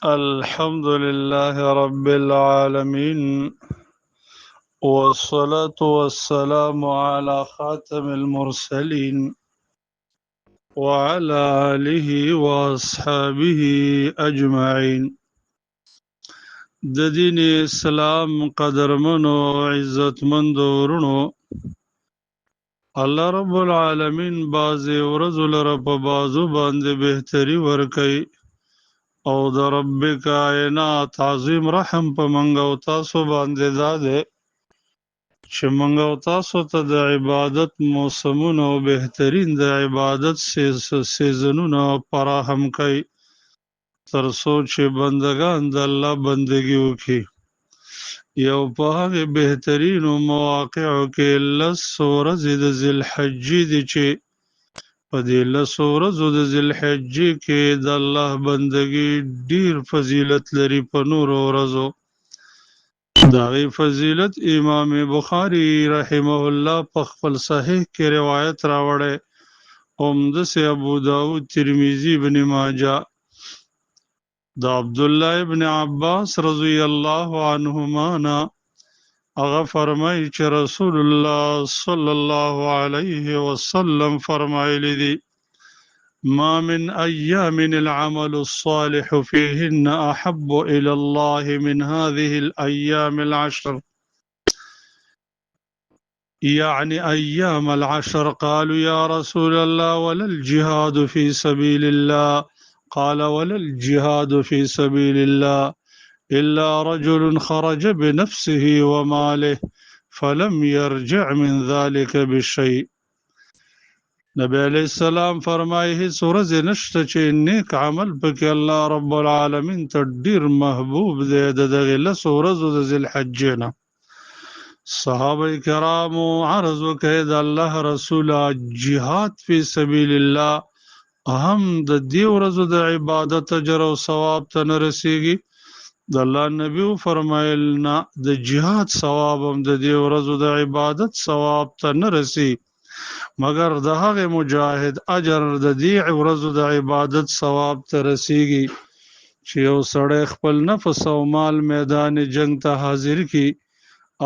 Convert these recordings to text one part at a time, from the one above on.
الحمد لله رب العالمين، والصلاة والسلام على خاتم المرسلين وعلى آله وأصحابه أجمعين. د دین اسلام قدرمنو عزتمندو ورونو، الله رب العالمین بازي ورځو لره په بازو باندې بهتري ورکي او د رب کائنات عظیم رحم په منګ او تاسو باندې داده چې منګ او تاسو ته د عبادت موسمونه او بهترین د عبادت سیزنونه فراهم کوي تر څو چې بندگان د الله بندگی وکړي. یو په هغه بهترینو مواقعو کې لس ورځې د ذوالحجې دي چې په دې لسو ورځو د ذوالحجې کې د الله بندګي ډیر فضیلت لري په نورو ورځو. د هغې فضیلت امام بخاري رحمه الله په خپل صحیح کې روایت راوړی، همداسې ابو داود، ترمذي، ابن ماجه. د عبدالله ابن عباس رضی الله عنهما نه هغه فرمایي چې رسول الله صلی الله علیه وسلم فرمایلی دي: ما من أيام العمل الصالح فيهن أحب إلى الله من هذه الأيام العشر، يعني أيام العشر. قالوا يا رسول الله ولا الجهاد في سبيل الله؟ قال ولا الجهاد في سبيل الله إلا رجل خرج بنفسه وماله فلم يرجع من ذلك بشيء. نبی علیہ السلام فرمایي هیڅ ورځ نشته چې نیک عمل پکې الله رب العالمین ته ډیر محبوب دی د دغه لسو ورځو د ذوالحجې نه. صحابه کرامو عرض وکړ د الله رسوله جهاد فی سبیل الله هم د دې ورځو د عبادت اجر او ثواب ته نه رسیږي؟ د الله نبی فرمایل نه، د جهاد ثواب هم د دې ورځو د عبادت ثواب ته نه رسي مگر د هغه مجاهد اجر د دې ورځو د عبادت ثواب ته رسیږي چې یو سړی خپل نفس او مال میدان جنگ ته حاضر کی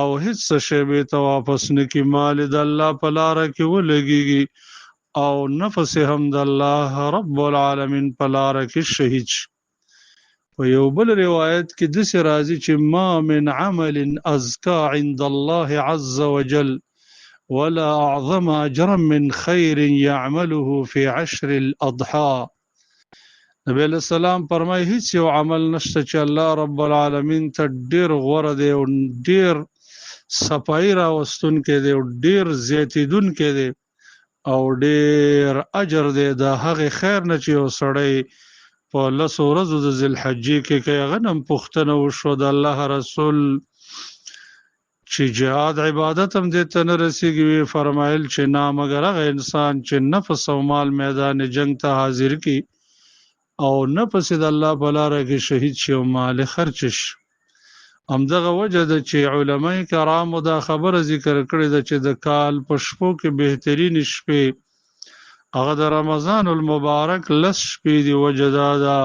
او هیڅ شی به ته واپس نه کی، مال د الله په لار کې ولګيږي او نفس هم د الله رب العالمین په لار کې شهید شي. په یو بل روایت کې داسې راځي چې ما من عمل ازکا عند الله عز وجل ولا اعظم اجرا من خیر يعمله في عشر الاضحى. نبی علیہ السلام فرمایي هیڅ یو عمل نشته چې الله رب العالمین ته ډیر غوره دی او ډیر صفای راوستونکی دی او ډیر زیاتیدونکی دی او ډیر اجر دی د هغې خیر نه چې یو سړی په لسو ورځو د ذوالحجې کې که هغه نه هم پوښتنه وشوه د الله رسول چې جهاد عبادت هم دې ته نه رسېږي، ویې فرمایل چې نه، مګر هغه انسان چې نفس او مال میدان جنگ ته حاضر کړي او نفس یې د الله په لاره کې شهید شي او مال یې خرچ شي. همدغه وجه ده چې علماء کرامو دا خبره ذکر کړې ده چې د کال په شپو کې بهترین شپې هغه د رمضان المبارک لس شپې دي. وجه دا ده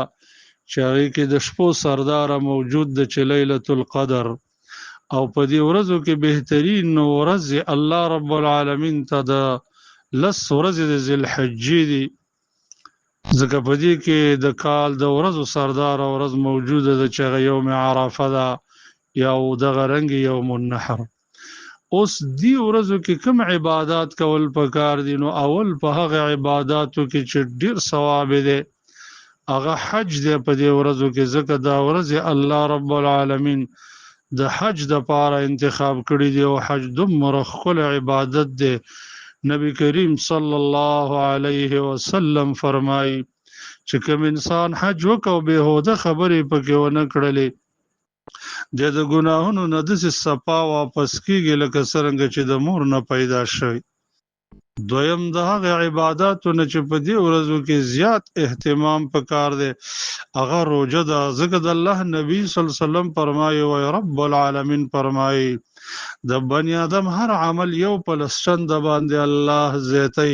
چې هغې کې د شپو سرداره موجود ده چې لیلة القدر، او په دې ورځو کې بهترین ورځې الله رب العالمین ته د لس ورځې د ذوالحجې دي، ځکه په دې کې د کال د ورځو سرداره ورځ موجوده ده چې هغه یوم عرفه ده یا دغه رنګ یوم النحر. اوس دی ورځو کې کوم عبادات کول پکار دي؟ نو اول په هغه عباداتو کې چې ډیر ثواب دی هغه حج دی په دې ورځو کې، ځکه دا ورځې الله رب العالمین د حج د پاره انتخاب کړی دی او حج دومره ښکلی عبادت دی. نبی کریم صلی الله علیه وسلم فرمایي چې کوم انسان حج وکړو بېهوده خبرې پکې ونه کړلې د ګناهونو نه داسې صفا واپس کیږي لکه څرنګه چې د مور نه پیدا شوی. دویم د هغه عبادتو نه چې په دې ورځو کې زیات اهتمام پکار دی هغه روزه ده ځکه د الله نبی صلی الله علیه وسلم فرمایي او رب العالمین فرمایي د بنی آدم هر عمل یو پلسچن د باندې الله زیتی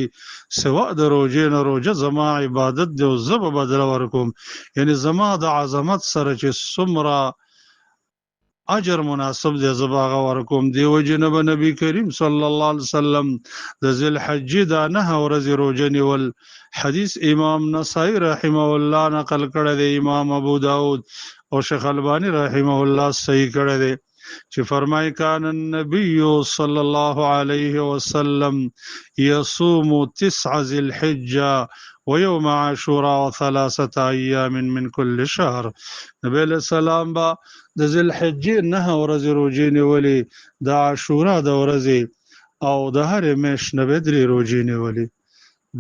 سوا د روزې نه روزه زما عبادت دی او زه به بدل ورکوم یعنی زما د عظمت سره چې څومره اجر مناسب دی زباغه ورکوم دی وجنب نبی کریم صلی الله علیه وسلم د ذل حج دا نه ورځ روزه نیول حدیث امام نسائی رحمه الله نقل کړی دی امام ابو داود او شیخ البانی رحمه الله صحیح کړی دی چې فرمای کان النبی صلی الله علیه وسلم یصوم 9 ذی الحجه ويوم عاشوراء وثلاثه ايام من كل شهر نبی علیہ السلام با د ذل حجې 9 ورځې روزې نیولې د عاشورا د ورځې او د هر میاشت نه بدري روزې نیولې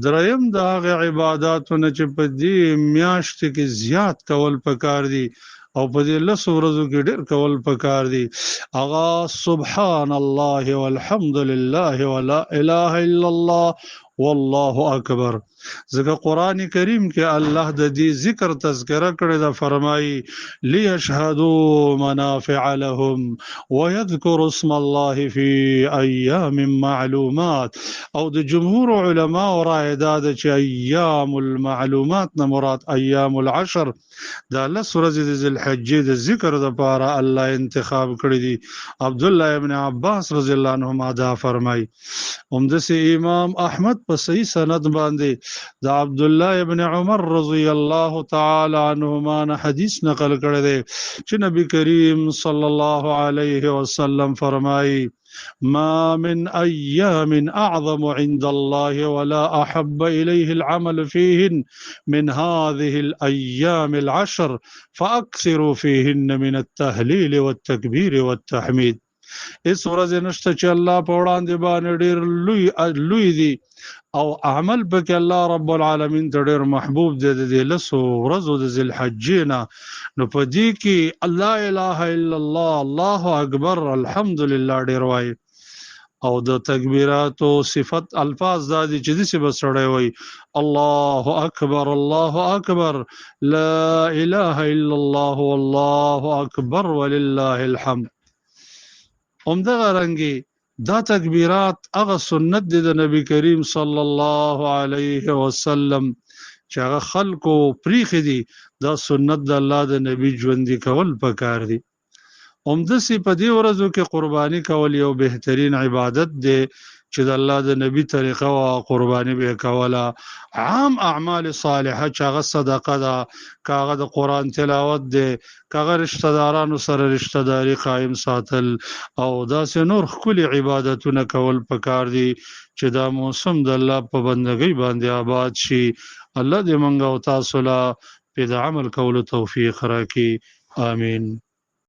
دریم د هغه عبادتونه چې په دې میاشت کې زیات کول پکار دي او په دې لس ورځو کې ډېر کول پکار دي اغا سبحان الله والحمد لله ولا اله الا الله والله اکبر ځکه قران کریم کې الله د دې ذکر تذکرہ کړی دا فرمایي ليشهدوا منافع لهم ويذكروا اسم الله في ايام معلومات او د جمهور علما او رائداد چې ایام المعلومات نه مراد ایام العشر دا لس ورځې د ذل حجې د ذکر لپاره الله انتخاب کړی دي عبد الله ابن عباس رضی الله عنهما دا فرمایي همدسه امام احمد په صحیح سند باندې د عبد الله ابن عمر رضی الله تعالی عنهما حدیث نقل کړی دی چې نبی کریم صلی الله علیه وسلم فرمایي ما من أيام أعظم عند الله ولا أحب إليه العمل فيهن من هذه الأيام العشر فأكثروا فيهن من التهليل والتكبير والتحميد اس ورځ نشته چې الله په وړاندې باندې ډېر لوی دي او عمل پکې الله رب العالمین ته ډېر محبوب دی د لسو ورځو د ذل حجینا نو په دې کې الله اله الا الله الله اکبر الحمدلله ډېر وای او د تکبیرات او صفت الفاظ د دې چې دې بسړی وای الله اکبر لا اله الا الله والله اکبر ولله الحمد همدغه رنګي دا تکبیرات هغه سنت دي د نبی کریم صلی الله علیه وسلم چې هغه خلکو پریخي دي دا سنت د الله د نبی ژوندۍ کول پکار دي همدسي په دې ورځو کې قرباني کول یو بهترین عبادت دی چې د الله د نبی طریقه او قرباني به کوله عام اعمال صالحه چې هغه صدقه ده کاغه د قران تلاوت ده کاغه رشتہ دارانو سره رشتہ داری قائم ساتل او داسې نور خولي عبادتونه کول پکار دي چې دا موسم د الله په بندګۍ باندې آباد شي الله دې مونږ او تاسو لا په عمل کولو توفیق راکړي آمین